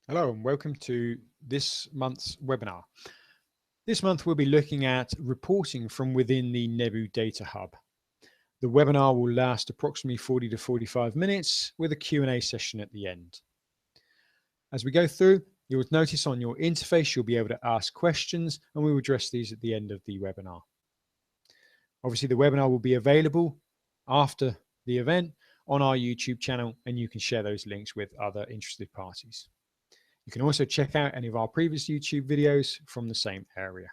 Hello and welcome to this month's webinar. This month we'll be looking at reporting from within the Nebu Data Hub. The webinar will last approximately 40 to 45 minutes with a Q&A session at the end. As we go through, you'll notice on your interface you'll be able to ask questions and we will address these at the end of the webinar. Obviously the webinar will be available after the event on our YouTube channel and you can share those links with other interested parties. You can also check out any of our previous YouTube videos from the same area.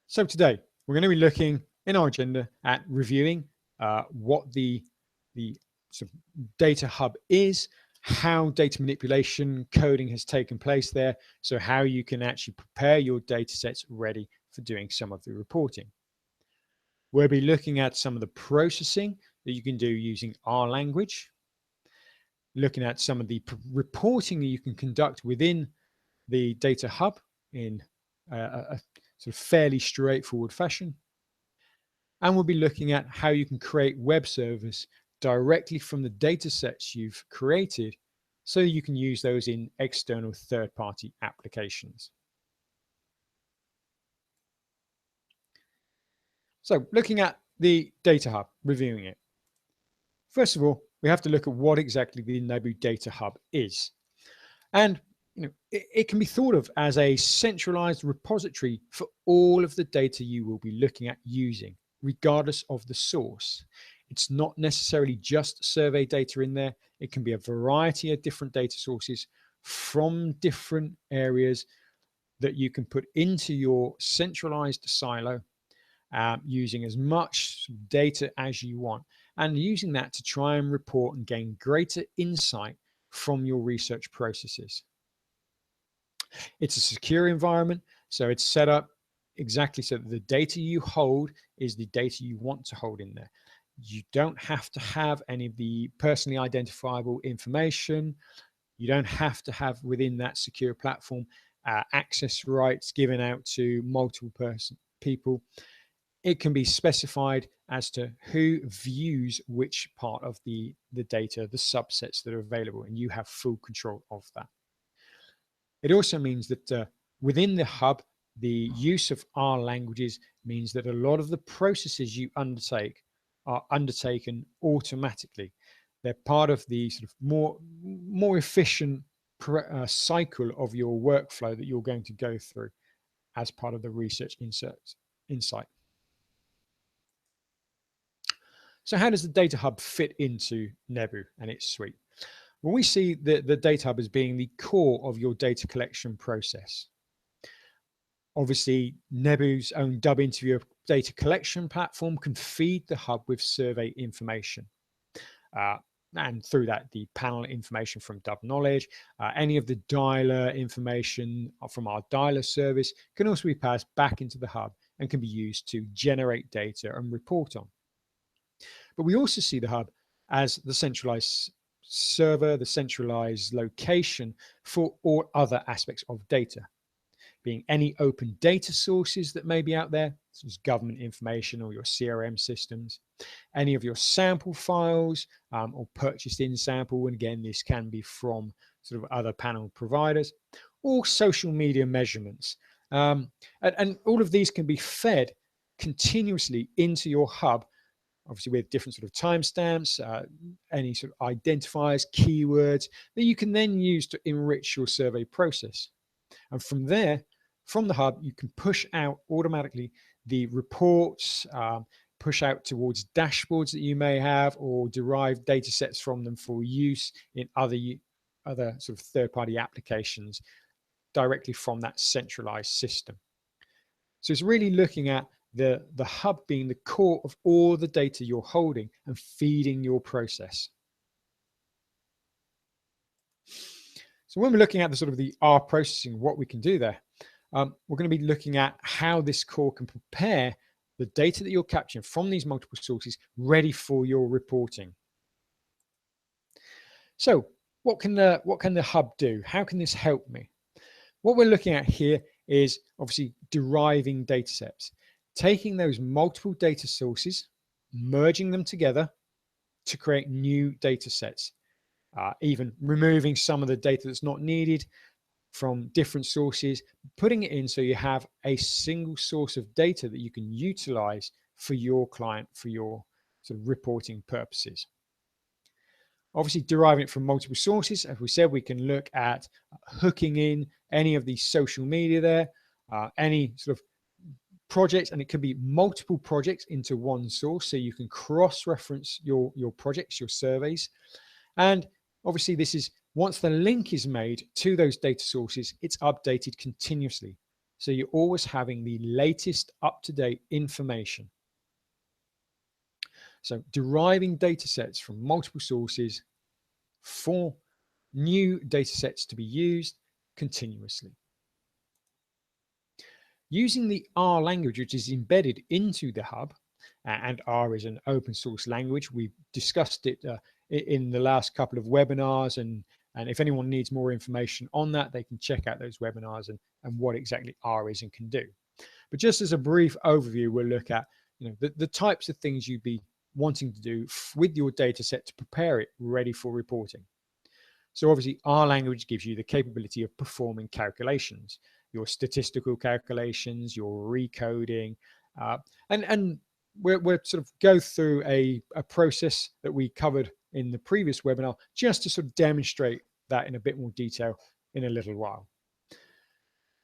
So today, we're going to be looking in our agenda at reviewing what the sort of data hub is, how data manipulation coding has taken place there, so how you can actually prepare your data sets ready for doing some of the reporting. We'll be looking at some of the processing that you can do using R language, looking at some of the reporting that you can conduct within the data hub in a sort of fairly straightforward fashion. And we'll be looking at how you can create web servers directly from the data sets you've created so you can use those in external third-party applications. So looking at the data hub, reviewing it. First of all, we have to look at what exactly the Nebu Data Hub is. And it can be thought of as a centralized repository for all of the data you will be looking at using, regardless of the source. It's not necessarily just survey data in there. It can be a variety of different data sources from different areas that you can put into your centralized silo using as much data as you want and using that to try and report and gain greater insight from your research processes. It's a secure environment, so it's set up exactly so that the data you hold is the data you want to hold in there. You don't have to have any of the personally identifiable information. You don't have to have within that secure platform access rights given out to multiple people. It can be specified as to who views which part of the data, the subsets that are available, and you have full control of that. It also means that within the hub, the use of R languages means that a lot of the processes you undertake are undertaken automatically. They're part of the sort of more efficient cycle of your workflow that you're going to go through as part of the research insight. So how does the Data Hub fit into Nebu and its suite? Well, we see the Data Hub as being the core of your data collection process. Obviously, Nebu's own Dub Interviewer data collection platform can feed the hub with survey information. And through that, the panel information from Dub Knowledge, any of the dialer information from our dialer service can also be passed back into the hub and can be used to generate data and report on. But we also see the hub as the centralized server, the centralized location for all other aspects of data, being any open data sources that may be out there, such as government information or your CRM systems, any of your sample files or purchased in sample, and again, this can be from sort of other panel providers, or social media measurements. And all of these can be fed continuously into your hub, obviously with different sort of timestamps, any sort of identifiers, keywords that you can then use to enrich your survey process. And from there, from the hub, you can push out automatically the reports, push out towards dashboards that you may have, or derive data sets from them for use in other sort of third-party applications directly from that centralized system. So it's really looking at the hub being the core of all the data you're holding and feeding your process. So when we're looking at the sort of the R processing, what we can do there, we're going to be looking at how this core can prepare the data that you're capturing from these multiple sources ready for your reporting. So what can the hub do? How can this help me? What we're looking at here is obviously deriving data sets, taking those multiple data sources, merging them together, to create new data sets, even removing some of the data that's not needed from different sources, putting it in so you have a single source of data that you can utilize for your client, for your sort of reporting purposes. Obviously, deriving it from multiple sources, as we said, we can look at hooking in any of the social media there, any sort of projects, and it could be multiple projects into one source, so you can cross-reference your projects, your surveys. And obviously, this is once the link is made to those data sources, it's updated continuously. So you're always having the latest up-to-date information. So deriving data sets from multiple sources for new data sets to be used continuously. Using the R language, which is embedded into the hub, and R is an open source language. We've discussed it in the last couple of webinars, and if anyone needs more information on that, they can check out those webinars and what exactly R is and can do. But just as a brief overview, we'll look at the types of things you'd be wanting to do with your data set to prepare it ready for reporting. So obviously, R language gives you the capability of performing calculations, your statistical calculations, your recoding, and we'll sort of go through a process that we covered in the previous webinar just to sort of demonstrate that in a bit more detail in a little while.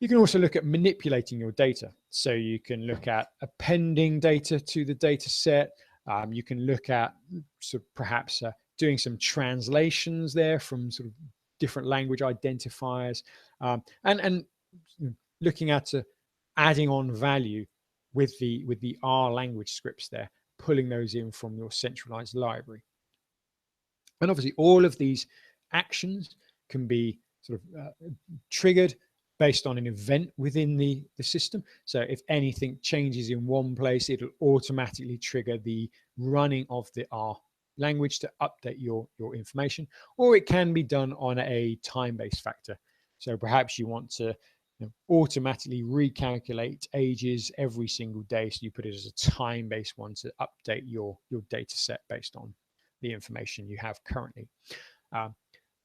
You can also look at manipulating your data. So you can look at appending data to the data set. You can look at sort of perhaps doing some translations there from sort of different language identifiers, and looking at adding on value with the R language scripts there, pulling those in from your centralized library. And obviously, all of these actions can be sort of triggered based on an event within the system. So if anything changes in one place, it'll automatically trigger the running of the R language to update your information, or it can be done on a time-based factor. So perhaps you want to automatically recalculate ages every single day, so you put it as a time-based one to update your data set based on the information you have currently.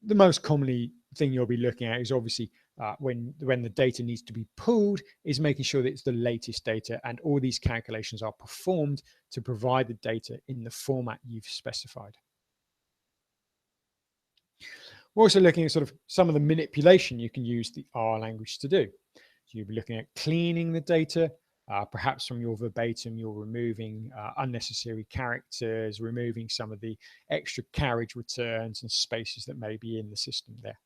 The most commonly thing you'll be looking at is obviously when the data needs to be pulled, is making sure that it's the latest data and all these calculations are performed to provide the data in the format you've specified. We're also looking at sort of some of the manipulation you can use the R language to do. So you'll be looking at cleaning the data, perhaps from your verbatim, you're removing unnecessary characters, removing some of the extra carriage returns and spaces that may be in the system there.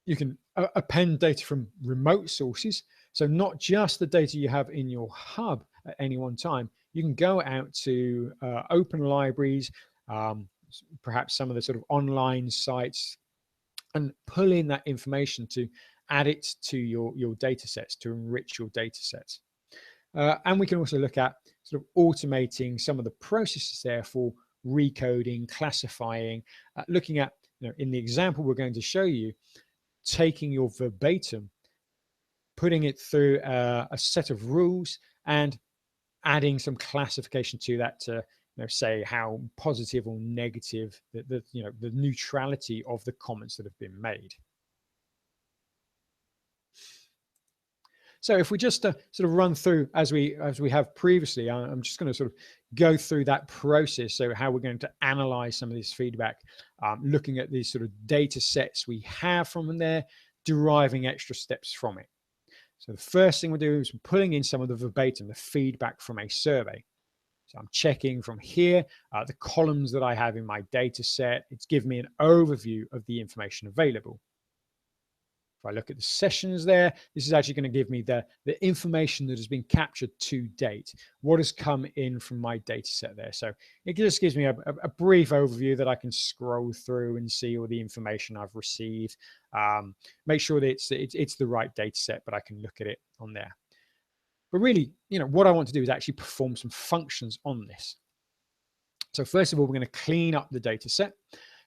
You can append data from remote sources. So not just the data you have in your hub at any one time, you can go out to open libraries, perhaps some of the sort of online sites, and pull in that information to add it to your data sets, to enrich your data sets. And we can also look at sort of automating some of the processes there for recoding, classifying, looking at, in the example we're going to show you, taking your verbatim, putting it through a set of rules and adding some classification to that to say how positive or negative the neutrality of the comments that have been made. So if we just sort of run through as we have previously, I'm just going to sort of go through that process. So how we're going to analyze some of this feedback, looking at these sort of data sets we have from there, deriving extra steps from it. So the first thing we're doing is pulling in some of the verbatim, the feedback from a survey. So I'm checking from here, the columns that I have in my data set. It's given me an overview of the information available. If I look at the sessions there, this is actually going to give me the information that has been captured to date, what has come in from my data set there. So it just gives me a brief overview that I can scroll through and see all the information I've received, make sure that it's the right data set, but I can look at it on there. But really, what I want to do is actually perform some functions on this. So first of all, we're going to clean up the data set.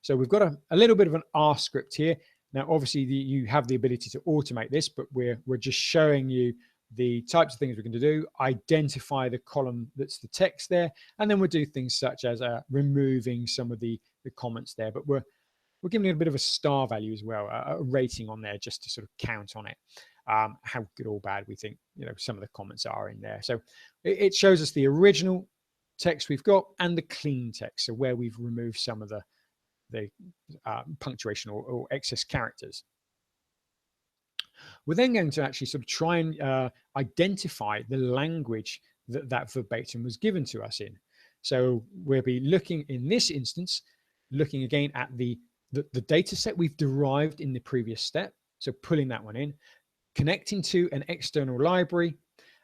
So we've got a little bit of an R script here. Now, obviously, you have the ability to automate this, but we're just showing you the types of things we're going to do, identify the column that's the text there, and then we'll do things such as removing some of the comments there. But we're giving it a bit of a star value as well, a rating on there, just to sort of count on it, how good or bad we think some of the comments are in there. So it shows us the original text we've got and the clean text, so where we've removed some of the punctuation or excess characters. We're then going to actually sort of try and identify the language that verbatim was given to us in. So we'll be looking, in this instance, looking again at the data set we've derived in the previous step. So pulling that one in, connecting to an external library,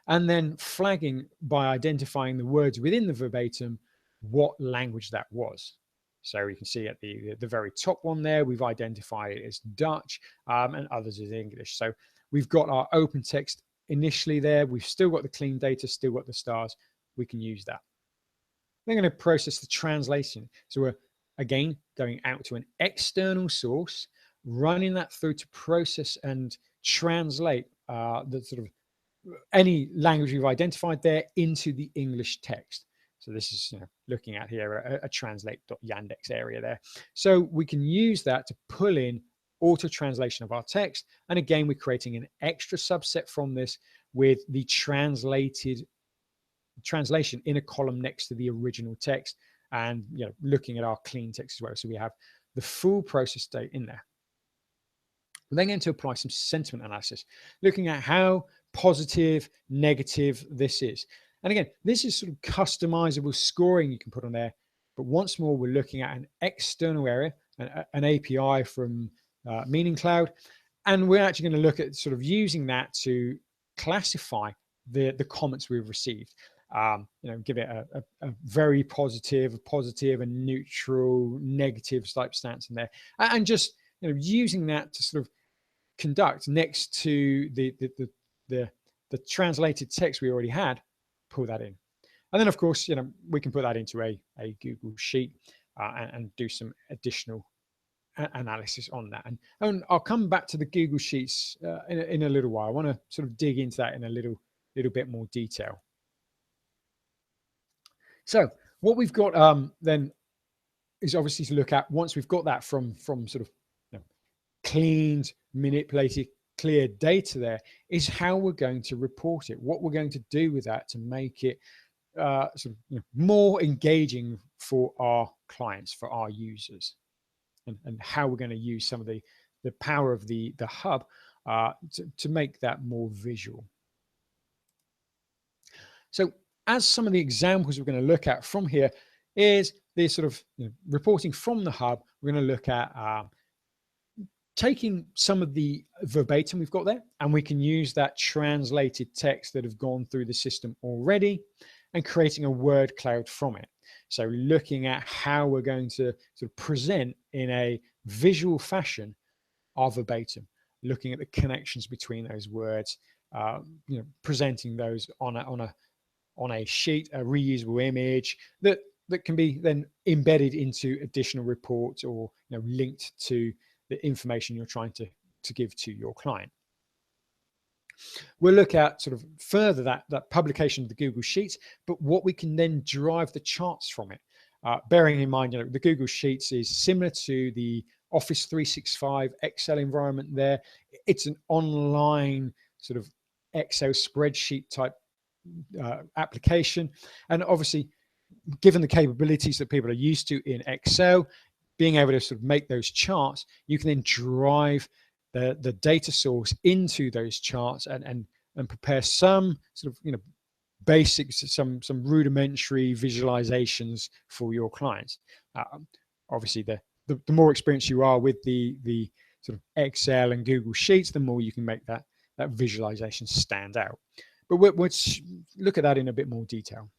and then flagging by identifying the words within the verbatim what language that was. So you can see at the very top one there, we've identified it as Dutch and others as English. So we've got our open text initially there. We've still got the clean data, still got the stars. We can use that. We're going to process the translation. So we're, again, going out to an external source, running that through to process and translate the sort of any language we've identified there into the English text. So this is looking at here a translate.yandex area there. So we can use that to pull in auto translation of our text. And again, we're creating an extra subset from this with the translation in a column next to the original text, and looking at our clean text as well. So we have the full process state in there. We're then going to apply some sentiment analysis, looking at how positive, negative this is. And again, this is sort of customizable scoring you can put on there. But once more, we're looking at an external area, an API from Meaning Cloud. And we're actually going to look at sort of using that to classify the comments we've received. Give it a very positive, and neutral, negative type stance in there. And just using that to sort of conduct next to the translated text we already had, pull that in. And then, of course, we can put that into a Google Sheet and do some additional analysis on that. And I'll come back to the Google Sheets in a little while. I want to sort of dig into that in a little bit more detail. So what we've got then is obviously to look at, once we've got that from sort of cleaned, manipulated, clear data there, is how we're going to report it, what we're going to do with that to make it sort of more engaging for our clients, for our users, and how we're going to use some of the power of the hub to make that more visual. So as some of the examples we're going to look at from here is the sort of reporting from the hub. We're going to look at taking some of the verbatim we've got there, and we can use that translated text that have gone through the system already and creating a word cloud from it. So looking at how we're going to sort of present in a visual fashion our verbatim, looking at the connections between those words, presenting those on a sheet, a reusable image that can be then embedded into additional reports or linked to the information you're trying to give to your client. We'll look at sort of further that publication of the Google Sheets, but what we can then derive the charts from it. Bearing in mind, the Google Sheets is similar to the Office 365 Excel environment there. It's an online sort of Excel spreadsheet type application. And obviously, given the capabilities that people are used to in Excel, being able to sort of make those charts, you can then drive the data source into those charts and prepare some sort of basics, some rudimentary visualizations for your clients. Obviously, the more experienced you are with the sort of Excel and Google Sheets, the more you can make that visualization stand out. But we'll look at that in a bit more detail.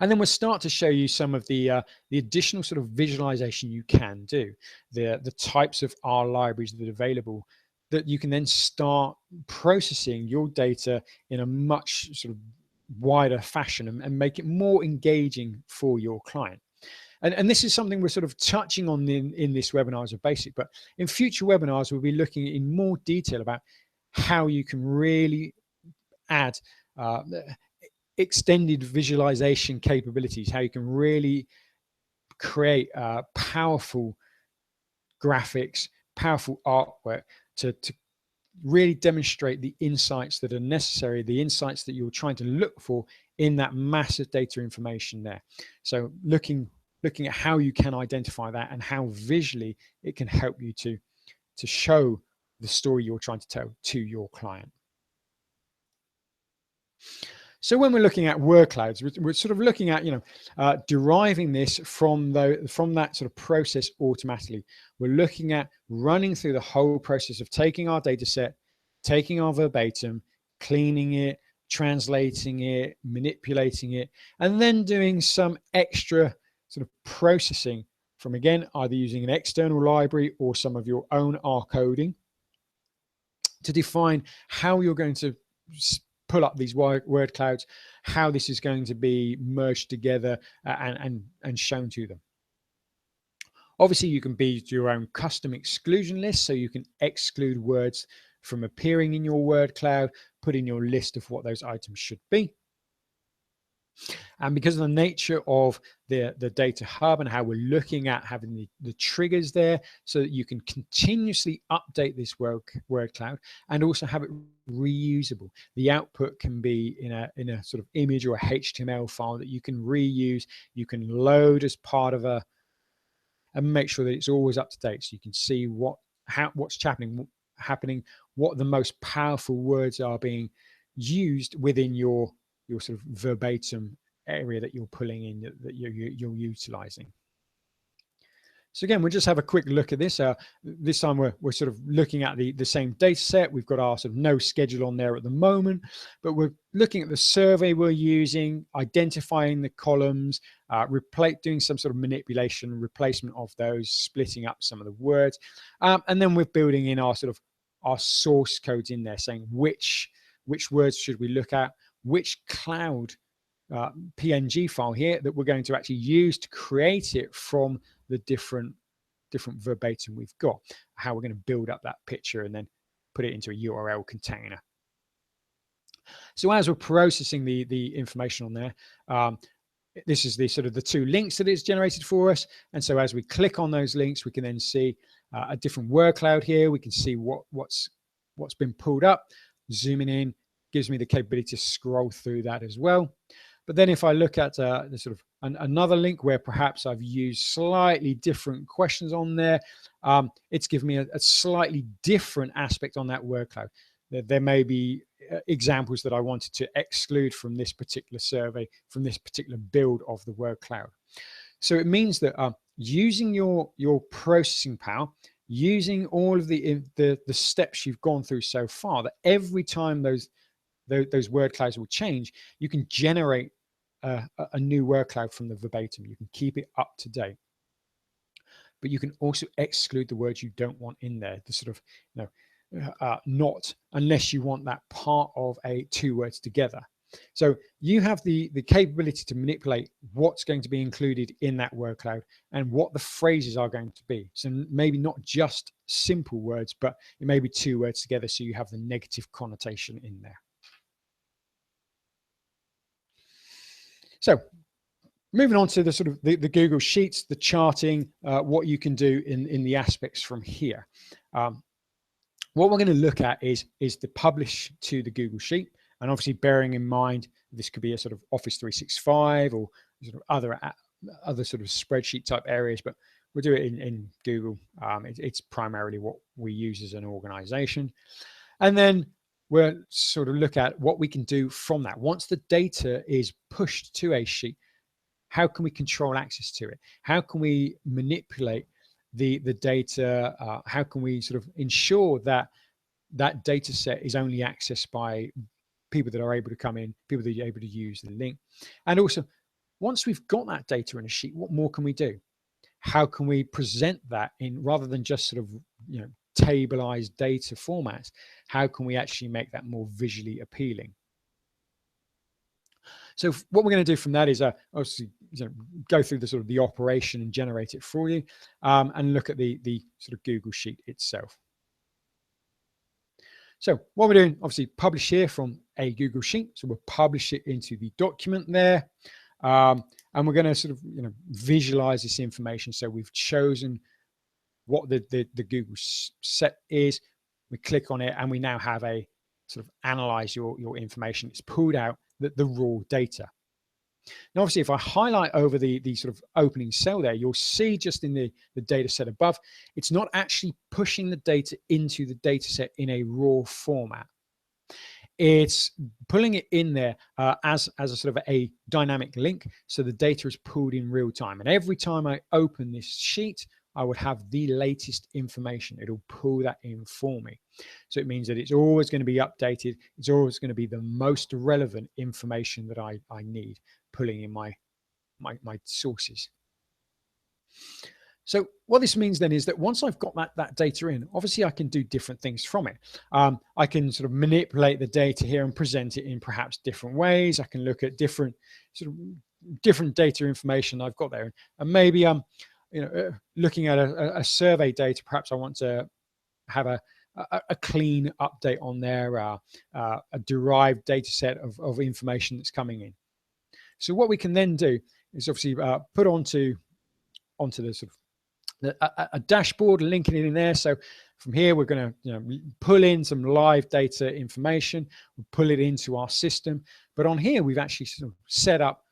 And then we'll start to show you some of the additional sort of visualization you can do, the types of R libraries that are available, that you can then start processing your data in a much sort of wider fashion and make it more engaging for your client. And this is something we're sort of touching on in this webinar as a basic, but in future webinars, we'll be looking in more detail about how you can really add extended visualization capabilities, how you can really create powerful graphics, powerful artwork to really demonstrate the insights that are necessary, the insights that you're trying to look for in that massive data information there. So looking at how you can identify that and how visually it can help you to show the story you're trying to tell to your client. So when we're looking at word clouds, we're sort of looking at, deriving this from that sort of process automatically. We're looking at running through the whole process of taking our data set, taking our verbatim, cleaning it, translating it, manipulating it, and then doing some extra sort of processing from, again, either using an external library or some of your own R coding to define how you're going to pull up these word clouds, how this is going to be merged together and shown to them. Obviously, you can build your own custom exclusion list, so you can exclude words from appearing in your word cloud, put in your list of what those items should be. And because of the nature of the data hub and how we're looking at having the triggers there, so that you can continuously update this word cloud and also have it reusable. The output can be in a sort of image or a HTML file that you can reuse, you can load as part of and make sure that it's always up to date, so you can see what's happening, what the most powerful words are being used within your sort of verbatim area that you're pulling in, that you're utilizing. So again, we'll just have a quick look at this. This time we're sort of looking at the same data set. We've got our sort of no schedule on there at the moment, but we're looking at the survey we're using, identifying the columns, doing some sort of manipulation, replacement of those, splitting up some of the words. And then we're building in our source codes in there, saying which words should we look at, which cloud PNG file here that we're going to actually use to create it from the different verbatim we've got, how we're going to build up that picture and then put it into a URL container. So as we're processing the information on there, this is the sort of the two links that it's generated for us. And so as we click on those links, we can then see a different word cloud here. We can see what's been pulled up. Zooming in gives me the capability to scroll through that as well. But then if I look at the sort of another link where perhaps I've used slightly different questions on there, it's given me a slightly different aspect on that word cloud. There may be examples that I wanted to exclude from this particular survey, from this particular build of the word cloud. So it means that using your processing power, using all of the steps you've gone through so far, that every time those word clouds will change, you can generate a new word cloud from the verbatim. You can keep it up to date, but you can also exclude the words you don't want in there. The sort of, not unless you want that part of two words together. So you have the capability to manipulate what's going to be included in that word cloud and what the phrases are going to be. So maybe not just simple words, but it may be two words together, so you have the negative connotation in there. So moving on to the sort of the Google Sheets, the charting, what you can do in the aspects from here. What we're going to look at is the publish to the Google Sheet, and obviously bearing in mind this could be a sort of Office 365 or sort of other sort of spreadsheet type areas, but we'll do it in Google. It's primarily what we use as an organization. And then we'll sort of look at what we can do from that. Once the data is pushed to a sheet, how can we control access to it? How can we manipulate the data? How can we sort of ensure that that data set is only accessed by people that are able to come in, people that are able to use the link? And also, once we've got that data in a sheet, what more can we do? How can we present that in, rather than just sort of, tableized data formats? How can we actually make that more visually appealing? So what we're going to do from that is obviously go through the sort of the operation and generate it for you, and look at the sort of Google Sheet itself. So what we're doing, obviously, publish here from a Google Sheet. So we'll publish it into the document there. And we're going to sort of, visualize this information. So we've chosen what the Google set is. We click on it and we now have a sort of analyze your information. It's pulled out the raw data. Now, obviously, if I highlight over the sort of opening cell there, you'll see just in the data set above, it's not actually pushing the data into the data set in a raw format. It's pulling it in there as a sort of a dynamic link. So the data is pulled in real time. And every time I open this sheet, I would have the latest information. It'll pull that in for me. So it means that it's always going to be updated. It's always going to be the most relevant information that I need, pulling in my sources. So what this means then is that once I've got that data in, obviously I can do different things from it. I can sort of manipulate the data here and present it in perhaps different ways. I can look at different data information I've got there, and maybe I'm looking at a survey data. Perhaps I want to have a clean update on there, a derived data set of information that's coming in. So what we can then do is obviously put onto the sort of a dashboard, linking it in there. So from here, we're going to pull in some live data information, we'll pull it into our system. But on here, we've actually sort of set up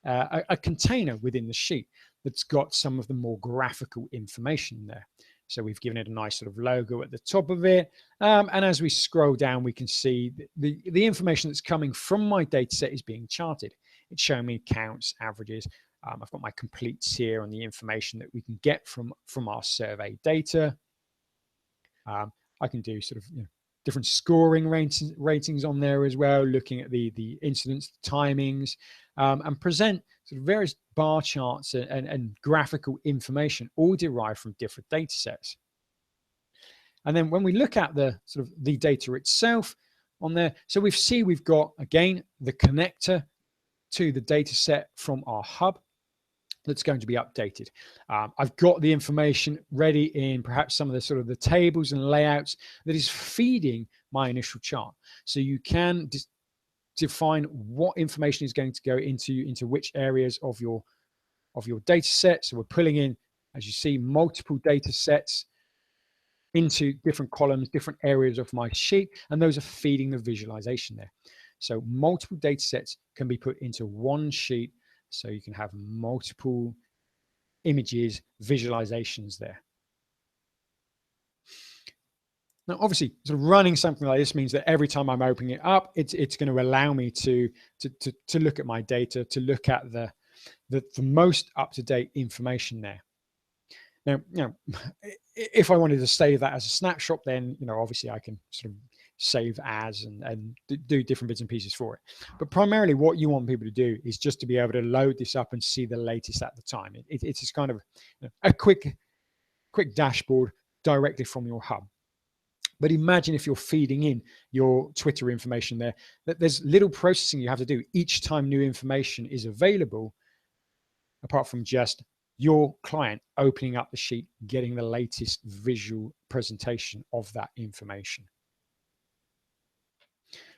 a container within the sheet that's got some of the more graphical information there. So we've given it a nice sort of logo at the top of it. And as we scroll down, we can see the information that's coming from my data set is being charted. It's showing me counts, averages. I've got my completes here on the information that we can get from our survey data. I can do sort of different scoring ratings on there as well, looking at the incidents, the timings, and present sort of various bar charts and graphical information, all derived from different data sets. And then when we look at the sort of the data itself on there, so we've got, again, the connector to the data set from our hub that's going to be updated. I've got the information ready in perhaps some of the sort of the tables and layouts that is feeding my initial chart. So you can define what information is going to go into which areas of your data set. So we're pulling in, as you see, multiple data sets into different columns, different areas of my sheet, and those are feeding the visualization there. So multiple data sets can be put into one sheet, so you can have multiple images, visualizations there. Now, obviously, sort of running something like this means that every time I'm opening it up, it's going to allow me to look at my data, to look at the most up-to-date information there. Now, if I wanted to save that as a snapshot, then obviously I can sort of save as and do different bits and pieces for it. But primarily what you want people to do is just to be able to load this up and see the latest at the time. It's just kind of a quick dashboard directly from your hub. But imagine if you're feeding in your Twitter information there, that there's little processing you have to do each time new information is available, apart from just your client opening up the sheet, getting the latest visual presentation of that information.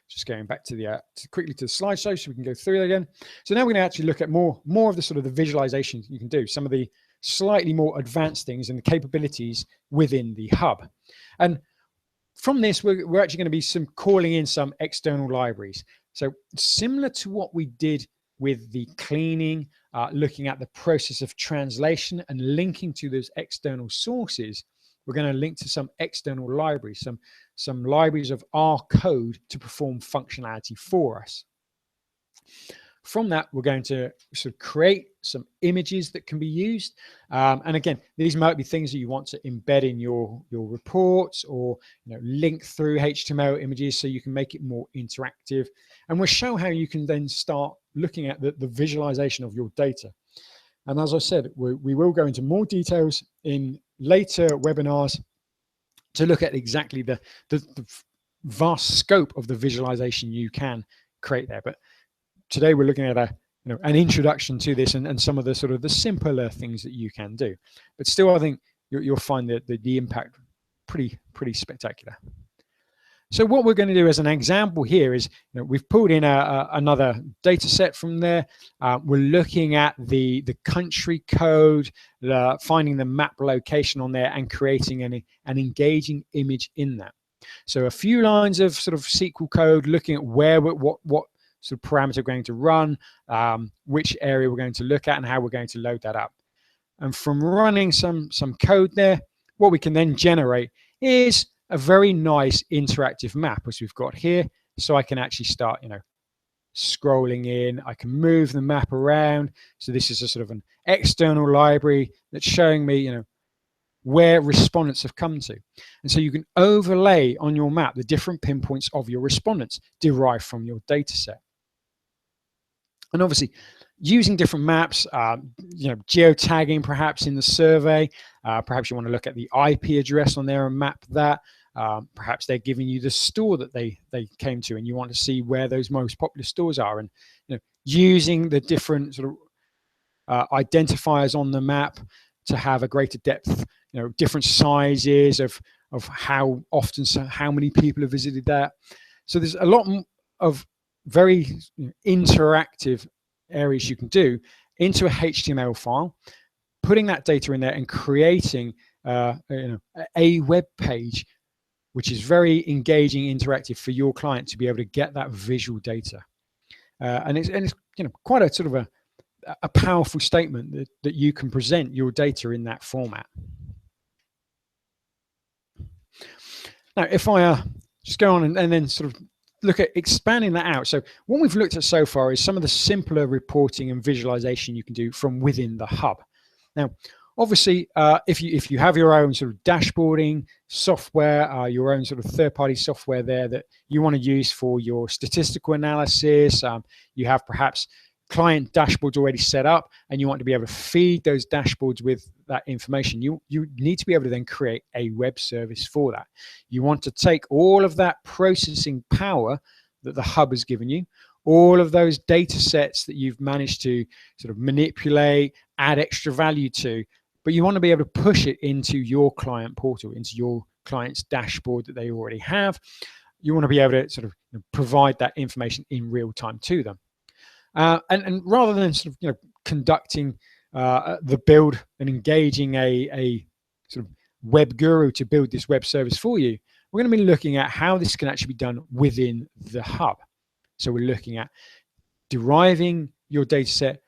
Just going back to quickly to the slideshow so we can go through it again. So now we're going to actually look at more of the sort of the visualizations you can do, some of the slightly more advanced things and the capabilities within the hub. And from this, we're actually going to be calling in some external libraries. So similar to what we did with the cleaning, looking at the process of translation and linking to those external sources, we're going to link to some external libraries, some libraries of our code to perform functionality for us. From that, we're going to sort of create some images that can be used. And again, these might be things that you want to embed in your reports, or link through HTML images so you can make it more interactive. And we'll show how you can then start looking at the visualization of your data. And as I said, we will go into more details in later webinars to look at exactly the vast scope of the visualization you can create there. But today we're looking at an introduction to this and some of the sort of the simpler things that you can do. But still, I think you'll find that the impact pretty spectacular. So what we're going to do as an example here is, we've pulled in another data set from there. We're looking at the country code, finding the map location on there, and creating an engaging image in that. So a few lines of sort of SQL code, looking at what sort of parameter we're going to run, which area we're going to look at, and how we're going to load that up. And from running some code there, what we can then generate is a very nice interactive map, as we've got here. So I can actually start, scrolling in. I can move the map around. So this is a sort of an external library that's showing me, where respondents have come to. And so you can overlay on your map the different pinpoints of your respondents derived from your data set. And obviously, using different maps, geotagging perhaps in the survey, perhaps you want to look at the IP address on there and map that. Perhaps they're giving you the store that they came to, and you want to see where those most popular stores are. And using the different sort of identifiers on the map to have a greater depth, different sizes of how often, so how many people have visited that. So there's a lot of very interactive areas you can do into a HTML file, putting that data in there and creating a web page which is very engaging, interactive for your client to be able to get that visual data. And it's quite a sort of a powerful statement that you can present your data in that format. Now, if I just go on and then sort of look at expanding that out. So what we've looked at so far is some of the simpler reporting and visualization you can do from within the hub. Now, obviously, if you have your own sort of dashboarding software, your own sort of third-party software there that you want to use for your statistical analysis, you have perhaps client dashboards already set up, and you want to be able to feed those dashboards with that information, you need to be able to then create a web service for that. You want to take all of that processing power that the hub has given you, all of those data sets that you've managed to sort of manipulate, add extra value to, but you want to be able to push it into your client portal, into your client's dashboard that they already have. You want to be able to sort of provide that information in real time to them. And rather than sort of conducting the build and engaging a sort of web guru to build this web service for you, we're going to be looking at how this can actually be done within the hub. So we're looking at deriving your data set,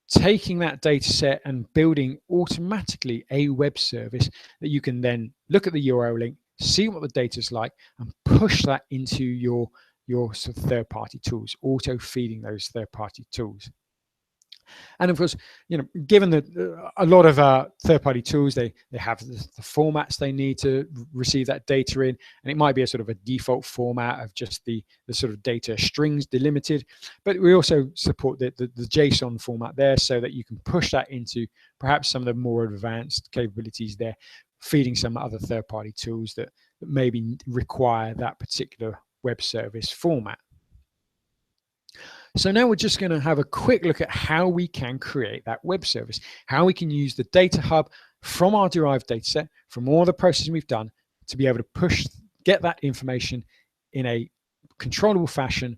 taking that data set and building automatically a web service that you can then look at the URL link, see what the data is like, and push that into your sort of third-party tools, auto-feeding those third-party tools. And of course, given that a lot of third-party tools, they have the formats they need to receive that data in, and it might be a sort of a default format of just the sort of data strings delimited, but we also support the JSON format there so that you can push that into perhaps some of the more advanced capabilities there, feeding some other third-party tools that maybe require that particular web service format. So now we're just going to have a quick look at how we can create that web service, how we can use the data hub from our derived data set, from all the processing we've done, to be able to get that information in a controllable fashion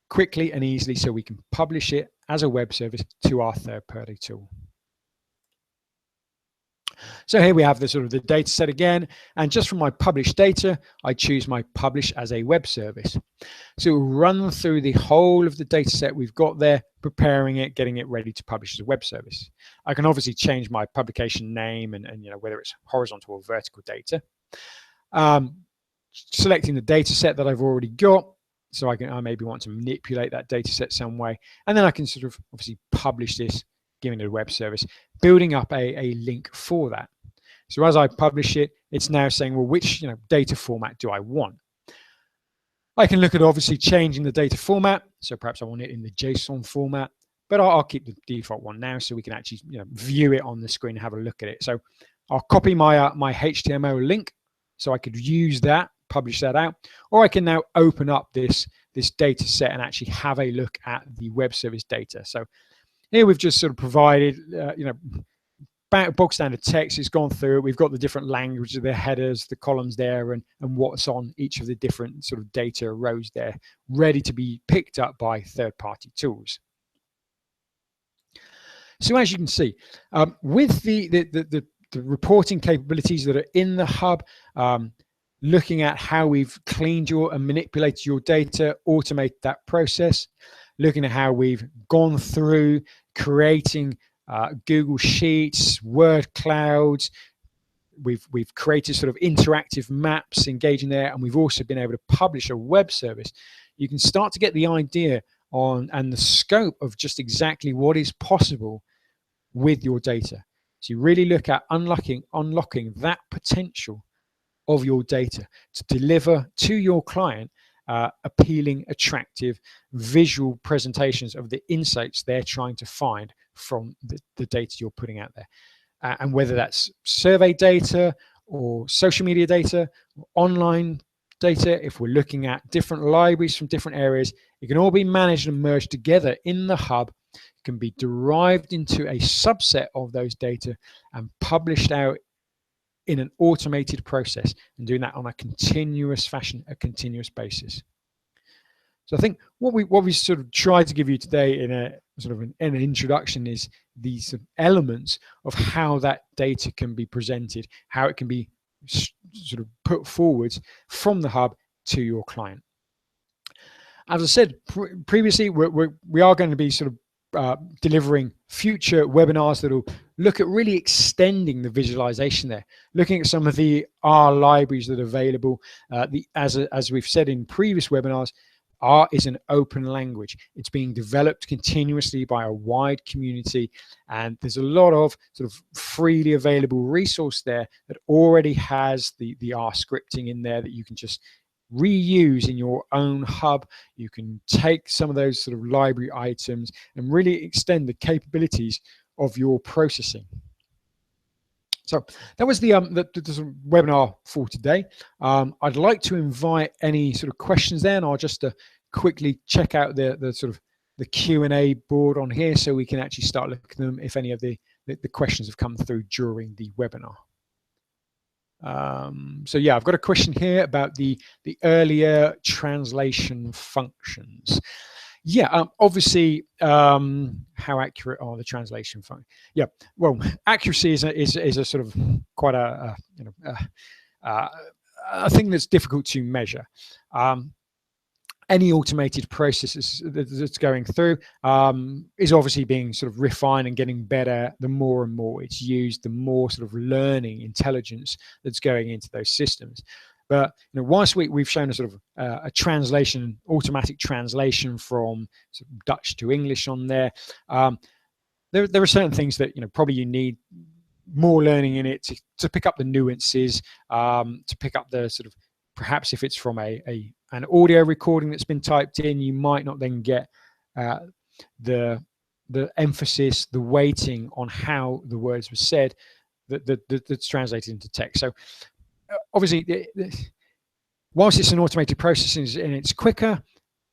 quickly and easily so we can publish it as a web service to our third-party tool. So here we have the sort of the data set again, and just from my published data, I choose my publish as a web service. So we'll run through the whole of the data set we've got there, preparing it, getting it ready to publish as a web service. I can obviously change my publication name and whether it's horizontal or vertical data. Selecting the data set that I've already got, so I maybe want to manipulate that data set some way, and then I can sort of obviously publish this, giving it a web service, building up a link for that. So as I publish it, it's now saying, well, which data format do I want? I can look at obviously changing the data format. So perhaps I want it in the JSON format, but I'll keep the default one now so we can actually view it on the screen and have a look at it. So I'll copy my my HTML link so I could use that, publish that out, or I can now open up this data set and actually have a look at the web service data. So here we've just sort of provided, bog standard text. It's gone through it. We've got the different languages, the headers, the columns there, and what's on each of the different sort of data rows there, ready to be picked up by third-party tools. So as you can see, with the reporting capabilities that are in the hub, looking at how we've cleaned and manipulated your data, automate that process, looking at how we've gone through creating Google Sheets, word clouds. We've created sort of interactive maps engaging there, and we've also been able to publish a web service. You can start to get the idea on and the scope of just exactly what is possible with your data. So you really look at unlocking that potential of your data to deliver to your client appealing, attractive, visual presentations of the insights they're trying to find from the data you're putting out there. And whether that's survey data or social media data, or online data, if we're looking at different libraries from different areas, it can all be managed and merged together in the hub. It can be derived into a subset of those data and published out in an automated process, and doing that on a continuous fashion, a continuous basis. So I think what we sort of tried to give you today in a sort of an introduction is these elements of how that data can be presented, how it can be sort of put forward from the hub to your client. As I said previously, we are going to be sort of delivering future webinars that will look at really extending the visualization there, looking at some of the R libraries that are available. As we've said in previous webinars, R is an open language. It's being developed continuously by a wide community, and there's a lot of sort of freely available resource there that already has the R scripting in there that you can just reuse in your own hub. You can take some of those sort of library items and really extend the capabilities of your processing. So that was the webinar for today. I'd like to invite any sort of questions there, and I'll just quickly check out the sort of the Q&A board on here so we can actually start looking at them if any of the questions have come through during the webinar. So yeah, I've got a question here about the earlier translation functions. Yeah, obviously, how accurate are the translation functions? Yeah, well, accuracy is a sort of quite a thing that's difficult to measure. Any automated processes that's going through is obviously being sort of refined and getting better the more and more it's used, the more sort of learning intelligence that's going into those systems. But whilst we've shown a sort of a translation, automatic translation from sort of Dutch to English on there, there are certain things that probably you need more learning in it to pick up the nuances, to pick up the sort of, perhaps if it's from an audio recording that's been typed in, you might not then get the emphasis, the weighting on how the words were said that's translated into text. So obviously, whilst it's an automated process and it's quicker,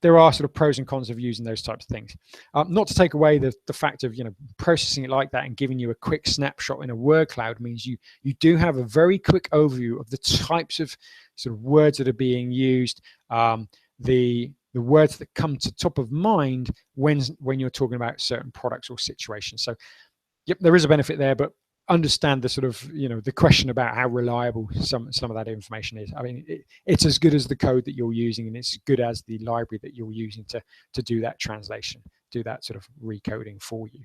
there are sort of pros and cons of using those types of things. Not to take away the fact of processing it like that and giving you a quick snapshot in a word cloud means you do have a very quick overview of the types of sort of words that are being used, the words that come to top of mind when you're talking about certain products or situations. So yep, there is a benefit there, but understand the sort of the question about how reliable some of that information is. I mean, it's as good as the code that you're using, and it's as good as the library that you're using to do that translation, do that sort of recoding for you.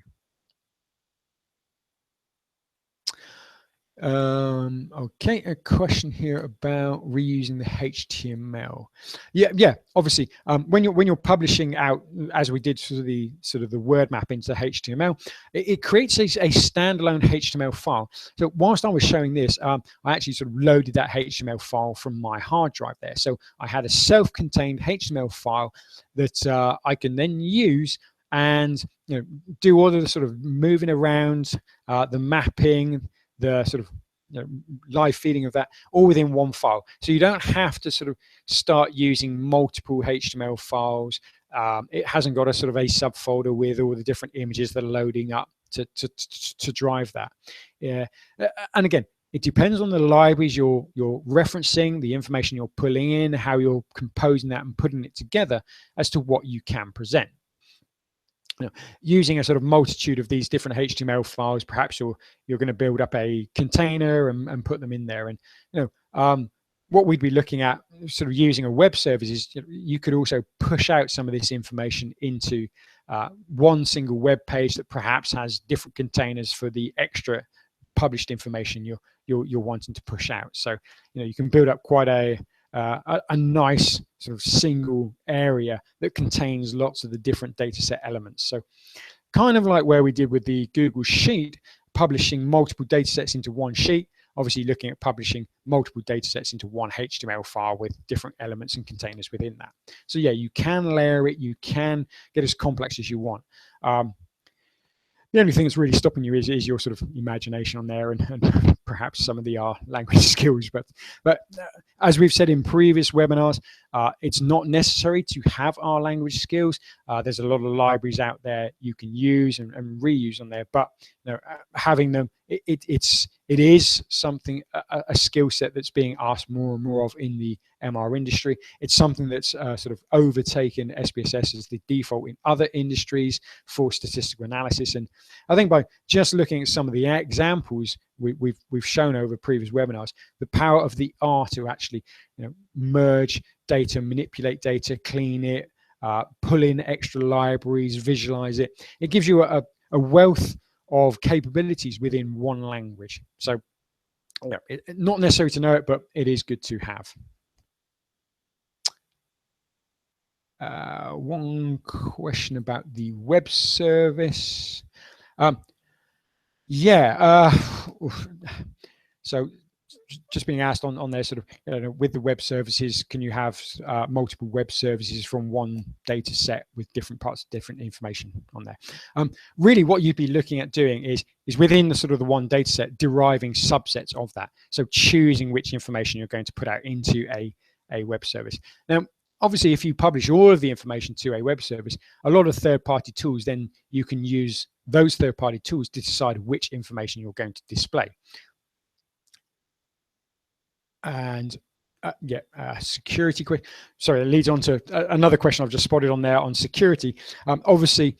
Okay, a question here about reusing the HTML. Yeah, obviously, when you're publishing out, as we did sort of the word map into HTML, it creates a standalone HTML file. So whilst I was showing this, I actually sort of loaded that HTML file from my hard drive there. So I had a self-contained HTML file that I can then use and do all of the sort of moving around, the mapping, the sort of live feeding of that, all within one file. So you don't have to sort of start using multiple HTML files. It hasn't got a sort of a subfolder with all the different images that are loading up to drive that. Yeah, and again, it depends on the libraries you're referencing, the information you're pulling in, how you're composing that and putting it together as to what you can present. Using a sort of multitude of these different HTML files, perhaps you're going to build up a container and put them in there. And what we'd be looking at, sort of using a web service, is you could also push out some of this information into one single web page that perhaps has different containers for the extra published information you're wanting to push out. So you can build up quite a nice sort of single area that contains lots of the different data set elements. So kind of like where we did with the Google Sheet, publishing multiple data sets into one sheet, obviously looking at publishing multiple data sets into one HTML file with different elements and containers within that. So yeah, you can layer it, you can get as complex as you want. The only thing that's really stopping you is your sort of imagination on there and perhaps some of the language skills. But as we've said in previous webinars, it's not necessary to have R language skills. There's a lot of libraries out there you can use and reuse on there. But having them, it is something, a skill set that's being asked more and more of in the MR industry. It's something that's sort of overtaken SPSS as the default in other industries for statistical analysis. And I think by just looking at some of the examples we've shown over previous webinars, the power of the R to actually merge data, manipulate data, clean it, pull in extra libraries, visualize it. It gives you a wealth of capabilities within one language. So not necessary to know it, but it is good to have. One question about the web service. So just being asked on there, sort of with the web services, can you have multiple web services from one data set with different parts, different information on there? Really, what you'd be looking at doing is within the sort of the one data set, deriving subsets of that. So choosing which information you're going to put out into a web service. Now, obviously, if you publish all of the information to a web service, a lot of third-party tools, then you can use those third-party tools to decide which information you're going to display. And security question. Sorry, it leads on to another question I've just spotted on there on security. Obviously,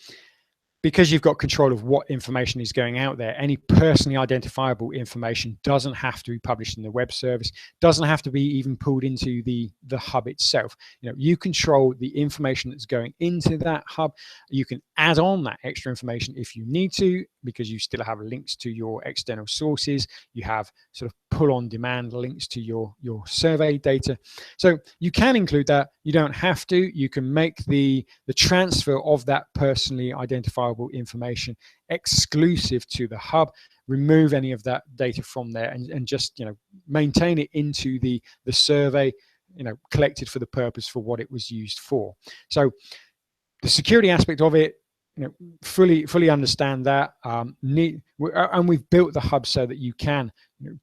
because you've got control of what information is going out there, any personally identifiable information doesn't have to be published in the web service, doesn't have to be even pulled into the hub itself. You control the information that's going into that hub. You can add on that extra information if you need to, because you still have links to your external sources. You have sort of pull-on-demand links to your survey data. So you can include that. You don't have to. You can make the transfer of that personally identifiable information exclusive to the hub, remove any of that data from there, and just maintain it into the survey, collected for the purpose for what it was used for. So the security aspect of it, fully understand that. And we've built the hub so that you can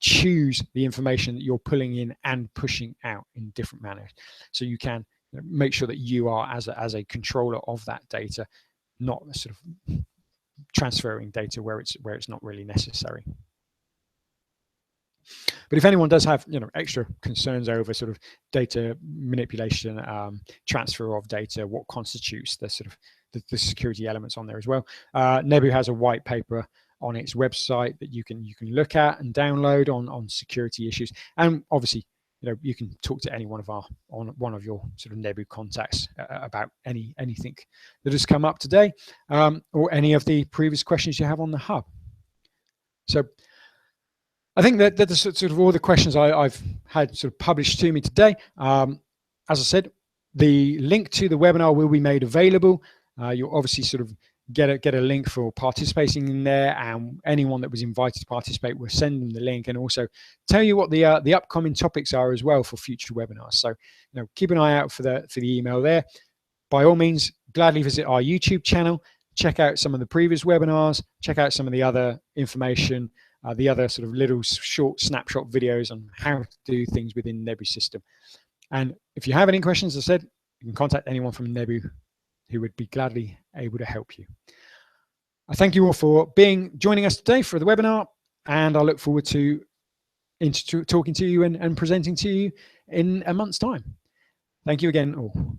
choose the information that you're pulling in and pushing out in different manners. So you can make sure that you are, as a controller of that data, not sort of transferring data where it's not really necessary. But if anyone does have extra concerns over sort of data manipulation, transfer of data, what constitutes the sort of the security elements on there as well, Nebu has a white paper on its website that you can look at and download on security issues. And obviously, you can talk to any one of your sort of Nebu contacts about anything that has come up today, or any of the previous questions you have on the hub. So I think that that's sort of all the questions I've had sort of published to me today. As I said, the link to the webinar will be made available. You'll obviously sort of get a link for participating in there, and anyone that was invited to participate, will send them the link, and also tell you what the upcoming topics are as well for future webinars. So keep an eye out for the email there. By all means, gladly visit our YouTube channel, check out some of the previous webinars, check out some of the other information, the other sort of little short snapshot videos on how to do things within Nebu system. And if you have any questions, as I said, you can contact anyone from Nebu who would be gladly able to help you. I thank you all for joining us today for the webinar, and I look forward to talking to you and presenting to you in a month's time. Thank you again all.